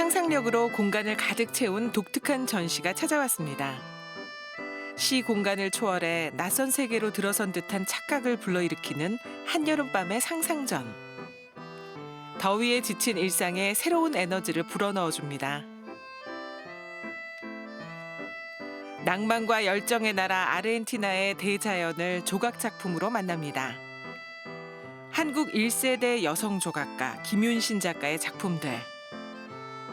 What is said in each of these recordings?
상상력으로 공간을 가득 채운 독특한 전시가 찾아왔습니다. 시 공간을 초월해 낯선 세계로 들어선 듯한 착각을 불러일으키는 한여름밤의 상상전. 더위에 지친 일상에 새로운 에너지를 불어넣어줍니다. 낭만과 열정의 나라 아르헨티나의 대자연을 조각 작품으로 만납니다. 한국 1세대 여성 조각가 김윤신 작가의 작품들.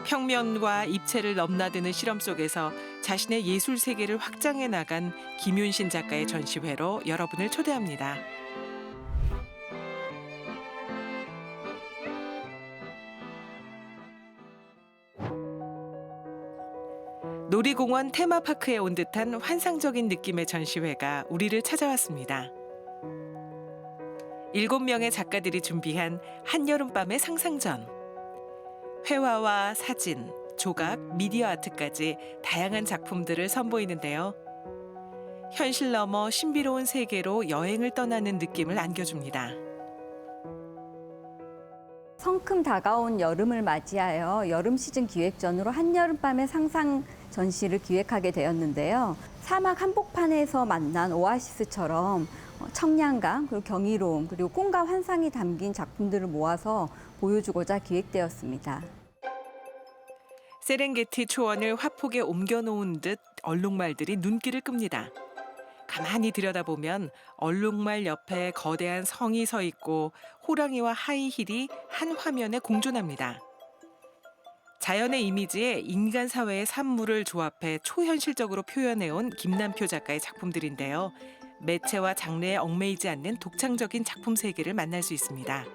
평면과 입체를 넘나드는 실험 속에서 자신의 예술 세계를 확장해 나간 김윤신 작가의 전시회로 여러분을 초대합니다. 놀이공원 테마파크에 온 듯한 환상적인 느낌의 전시회가 우리를 찾아왔습니다. 7명의 작가들이 준비한 한여름밤의 상상전. 회화와 사진, 조각, 미디어 아트까지 다양한 작품들을 선보이는데요. 현실 너머 신비로운 세계로 여행을 떠나는 느낌을 안겨줍니다. 성큼 다가온 여름을 맞이하여 여름 시즌 기획전으로 한여름밤의 상상 전시를 기획하게 되었는데요. 사막 한복판에서 만난 오아시스처럼 청량감, 그리고 경이로움, 그리고 꿈과 환상이 담긴 작품들을 모아서 보여주고자 기획되었습니다. 세렝게티 초원을 화폭에 옮겨놓은 듯 얼룩말들이 눈길을 끕니다. 가만히 들여다보면 얼룩말 옆에 거대한 성이 서 있고 호랑이와 하이힐이 한 화면에 공존합니다. 자연의 이미지에 인간 사회의 산물을 조합해 초현실적으로 표현해온 김남표 작가의 작품들인데요. 매체와 장르에 얽매이지 않는 독창적인 작품 세계를 만날 수 있습니다.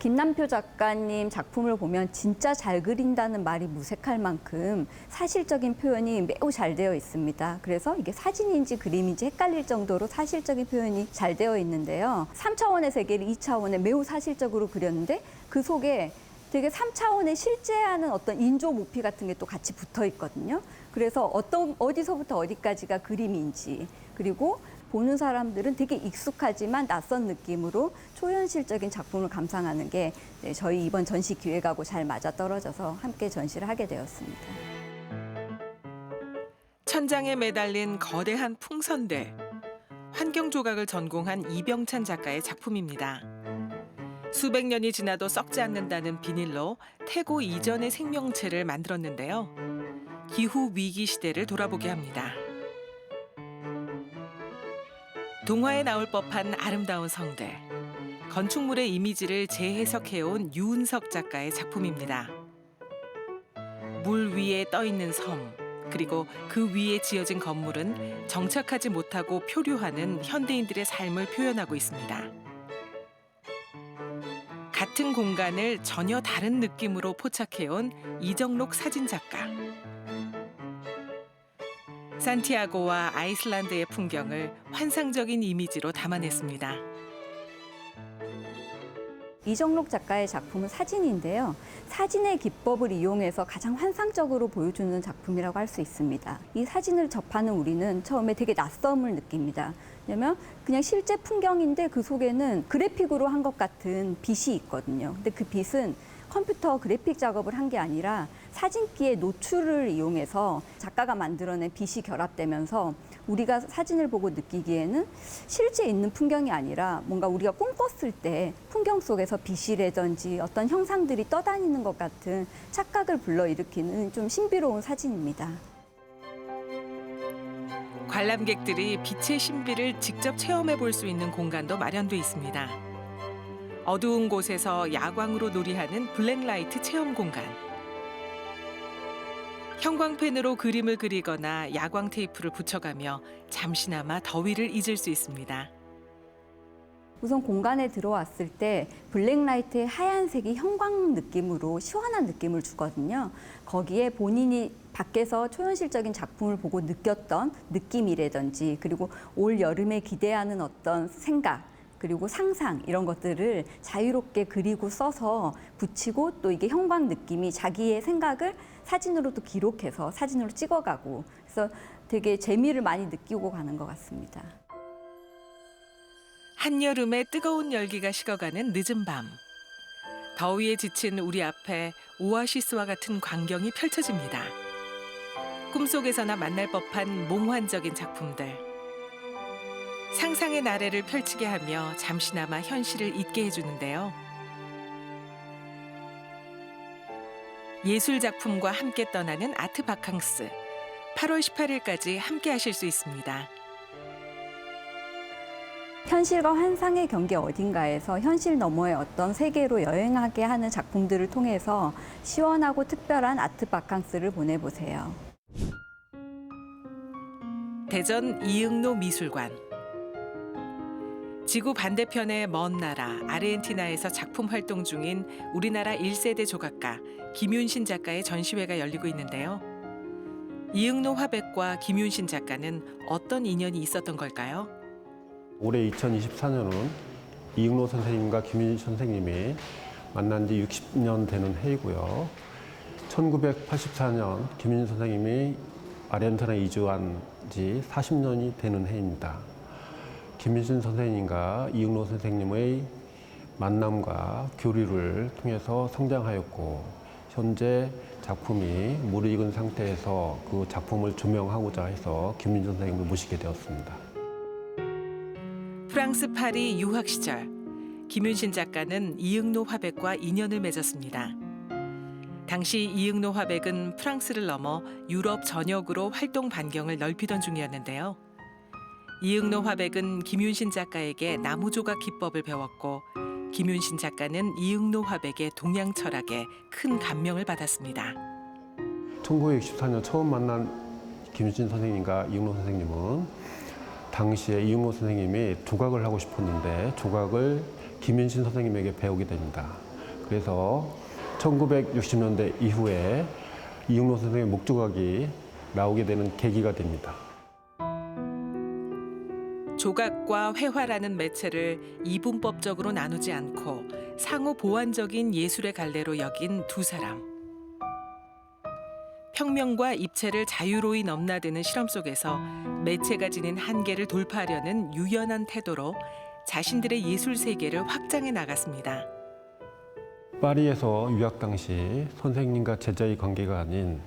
김남표 작가님 작품을 보면 진짜 잘 그린다는 말이 무색할 만큼 사실적인 표현이 매우 잘 되어 있습니다. 그래서 이게 사진인지 그림인지 헷갈릴 정도로 사실적인 표현이 잘 되어 있는데요. 3차원의 세계를 2차원에 매우 사실적으로 그렸는데 그 속에 되게 3차원에 실제하는 어떤 인조 모피 같은 게 또 같이 붙어 있거든요. 그래서 어디서부터 어디까지가 그림인지, 그리고 보는 사람들은 되게 익숙하지만 낯선 느낌으로 초현실적인 작품을 감상하는 게 저희 이번 전시 기획하고 잘 맞아떨어져서 함께 전시를 하게 되었습니다. 천장에 매달린 거대한 풍선들. 환경 조각을 전공한 이병찬 작가의 작품입니다. 수백 년이 지나도 썩지 않는다는 비닐로 태고 이전의 생명체를 만들었는데요. 기후 위기 시대를 돌아보게 합니다. 동화에 나올 법한 아름다운 성들. 건축물의 이미지를 재해석해온 유은석 작가의 작품입니다. 물 위에 떠 있는 섬, 그리고 그 위에 지어진 건물은 정착하지 못하고 표류하는 현대인들의 삶을 표현하고 있습니다. 같은 공간을 전혀 다른 느낌으로 포착해온 이정록 사진작가. 산티아고와 아이슬란드의 풍경을 환상적인 이미지로 담아냈습니다. 이정록 작가의 작품은 사진인데요. 사진의 기법을 이용해서 가장 환상적으로 보여주는 작품이라고 할 수 있습니다. 이 사진을 접하는 우리는 처음에 되게 낯섦을 느낍니다. 왜냐면 그냥 실제 풍경인데 그 속에는 그래픽으로 한 것 같은 빛이 있거든요. 근데 그 빛은 컴퓨터 그래픽 작업을 한 게 아니라 사진기의 노출을 이용해서 작가가 만들어낸 빛이 결합되면서 우리가 사진을 보고 느끼기에는 실제 있는 풍경이 아니라 뭔가 우리가 꿈꿨을 때 풍경 속에서 빛이라든지 어떤 형상들이 떠다니는 것 같은 착각을 불러일으키는 좀 신비로운 사진입니다. 관람객들이 빛의 신비를 직접 체험해 볼 수 있는 공간도 마련돼 있습니다. 어두운 곳에서 야광으로 놀이하는 블랙라이트 체험 공간. 형광펜으로 그림을 그리거나 야광 테이프를 붙여가며 잠시나마 더위를 잊을 수 있습니다. 우선 공간에 들어왔을 때 블랙라이트의 하얀색이 형광 느낌으로 시원한 느낌을 주거든요. 거기에 본인이 밖에서 초현실적인 작품을 보고 느꼈던 느낌이라든지, 그리고 올 여름에 기대하는 어떤 생각, 그리고 상상, 이런 것들을 자유롭게 그리고 써서 붙이고, 또 이게 형광 느낌이 자기의 생각을 사진으로도 기록해서 사진으로 찍어가고, 그래서 되게 재미를 많이 느끼고 가는 것 같습니다. 한여름의 뜨거운 열기가 식어가는 늦은 밤. 더위에 지친 우리 앞에 오아시스와 같은 광경이 펼쳐집니다. 꿈속에서나 만날 법한 몽환적인 작품들. 상상의 나래를 펼치게 하며 잠시나마 현실을 잊게 해주는데요. 예술 작품과 함께 떠나는 아트 바캉스. 8월 18일까지 함께 하실 수 있습니다. 현실과 환상의 경계 어딘가에서 현실 너머의 어떤 세계로 여행하게 하는 작품들을 통해서 시원하고 특별한 아트 바캉스를 보내보세요. 대전 이응로 미술관. 지구 반대편의 먼 나라 아르헨티나에서 작품 활동 중인 우리나라 1세대 조각가 김윤신 작가의 전시회가 열리고 있는데요. 이응로 화백과 김윤신 작가는 어떤 인연이 있었던 걸까요? 올해 2024년은 이응로 선생님과 김윤신 선생님이 만난 지 60년 되는 해이고요. 1984년 김윤신 선생님이 아르헨티나에 이주한 지 40년이 되는 해입니다. 김윤신 선생님과 이응로 선생님의 만남과 교류를 통해서 성장하였고 현재 작품이 무르익은 상태에서 그 작품을 조명하고자 해서 김윤신 선생님을 모시게 되었습니다. 프랑스 파리 유학 시절 김윤신 작가는 이응로 화백과 인연을 맺었습니다. 당시 이응로 화백은 프랑스를 넘어 유럽 전역으로 활동 반경을 넓히던 중이었는데요. 이응로 화백은 김윤신 작가에게 나무 조각 기법을 배웠고 김윤신 작가는 이응로 화백의 동양 철학에 큰 감명을 받았습니다. 1964년 처음 만난 김윤신 선생님과 이응로 선생님은 당시에 이응로 선생님이 조각을 하고 싶었는데 조각을 김윤신 선생님에게 배우게 됩니다. 그래서 1960년대 이후에 이응로 선생님의 목조각이 나오게 되는 계기가 됩니다. 조각과 회화라는 매체를 이분법적으로 나누지 않고 상호 보완적인 예술의 갈래로 여긴 두 사람. 평면과 입체를 자유로이 넘나드는 실험 속에서 매체가 지닌 한계를 돌파하려는 유연한 태도로 자신들의 예술 세계를 확장해 나갔습니다. 파리에서 유학 당시 선생님과 제자의 관계가 아닌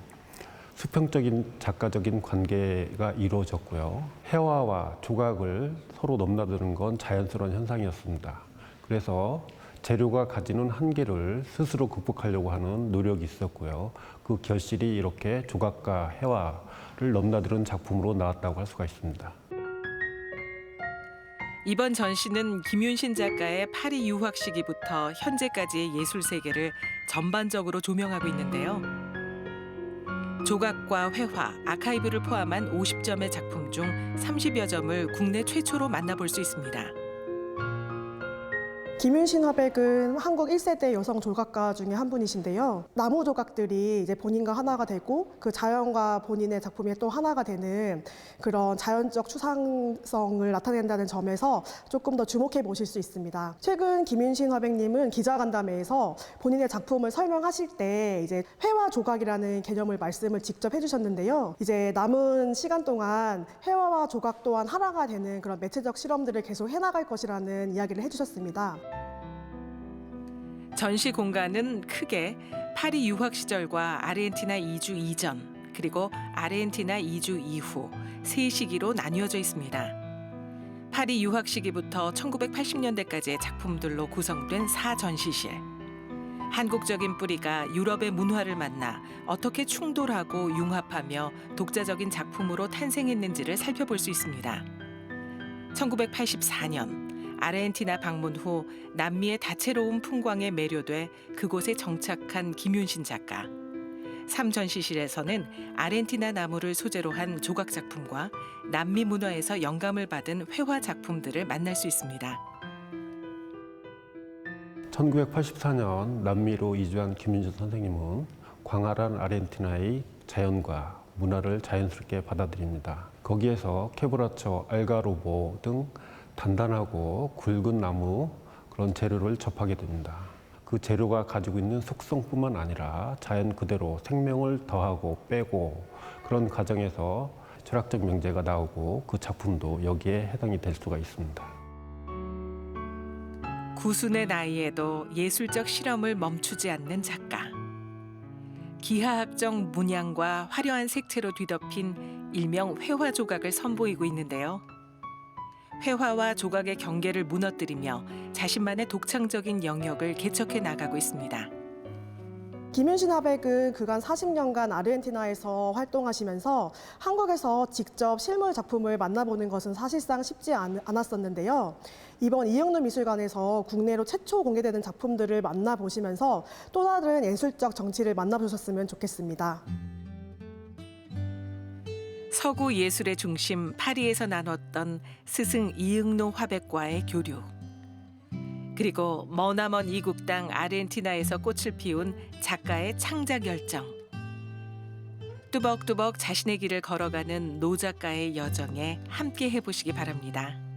수평적인 작가적인 관계가 이루어졌고요. 회화와 조각을 서로 넘나드는 건 자연스러운 현상이었습니다. 그래서 재료가 가지는 한계를 스스로 극복하려고 하는 노력이 있었고요. 그 결실이 이렇게 조각과 회화를 넘나드는 작품으로 나왔다고 할 수가 있습니다. 이번 전시는 김윤신 작가의 파리 유학 시기부터 현재까지의 예술 세계를 전반적으로 조명하고 있는데요. 조각과 회화, 아카이브를 포함한 50점의 작품 중 30여 점을 국내 최초로 만나볼 수 있습니다. 김윤신 화백은 한국 1세대 여성 조각가 중에 한 분이신데요. 나무 조각들이 이제 본인과 하나가 되고 그 자연과 본인의 작품이 또 하나가 되는 그런 자연적 추상성을 나타낸다는 점에서 조금 더 주목해 보실 수 있습니다. 최근 김윤신 화백님은 기자간담회에서 본인의 작품을 설명하실 때 이제 회화 조각이라는 개념을 말씀을 직접 해주셨는데요. 이제 남은 시간 동안 회화와 조각 또한 하나가 되는 그런 매체적 실험들을 계속 해나갈 것이라는 이야기를 해주셨습니다. 전시 공간은 크게 파리 유학 시절과 아르헨티나 이주 이전, 그리고 아르헨티나 이주 이후 세 시기로 나뉘어져 있습니다. 파리 유학 시기부터 1980년대까지의 작품들로 구성된 4전시실. 한국적인 뿌리가 유럽의 문화를 만나 어떻게 충돌하고 융합하며 독자적인 작품으로 탄생했는지를 살펴볼 수 있습니다. 1984년 아르헨티나 방문 후 남미의 다채로운 풍광에 매료돼 그곳에 정착한 김윤신 작가. 3전시실에서는 아르헨티나 나무를 소재로 한 조각 작품과 남미 문화에서 영감을 받은 회화 작품들을 만날 수 있습니다. 1984년 남미로 이주한 김윤신 선생님은 광활한 아르헨티나의 자연과 문화를 자연스럽게 받아들입니다. 거기에서 케브라초, 알가로보 등 단단하고 굵은 나무 그런 재료를 접하게 됩니다. 그 재료가 가지고 있는 속성뿐만 아니라 자연 그대로 생명을 더하고 빼고 그런 과정에서 철학적 명제가 나오고 그 작품도 여기에 해당이 될 수가 있습니다. 구순의 나이에도 예술적 실험을 멈추지 않는 작가. 기하학적 문양과 화려한 색채로 뒤덮인 일명 회화 조각을 선보이고 있는데요. 회화와 조각의 경계를 무너뜨리며 자신만의 독창적인 영역을 개척해 나가고 있습니다. 김윤신 화백은 그간 40년간 아르헨티나에서 활동하시면서 한국에서 직접 실물 작품을 만나보는 것은 사실상 쉽지 않았었는데요. 이번 이영루 미술관에서 국내로 최초 공개되는 작품들을 만나보시면서 또 다른 예술적 정치를 만나보셨으면 좋겠습니다. 서구 예술의 중심 파리에서 나눴던 스승 이응노 화백과의 교류. 그리고 머나먼 이국 땅 아르헨티나에서 꽃을 피운 작가의 창작 열정. 뚜벅뚜벅 자신의 길을 걸어가는 노 작가의 여정에 함께 해보시기 바랍니다.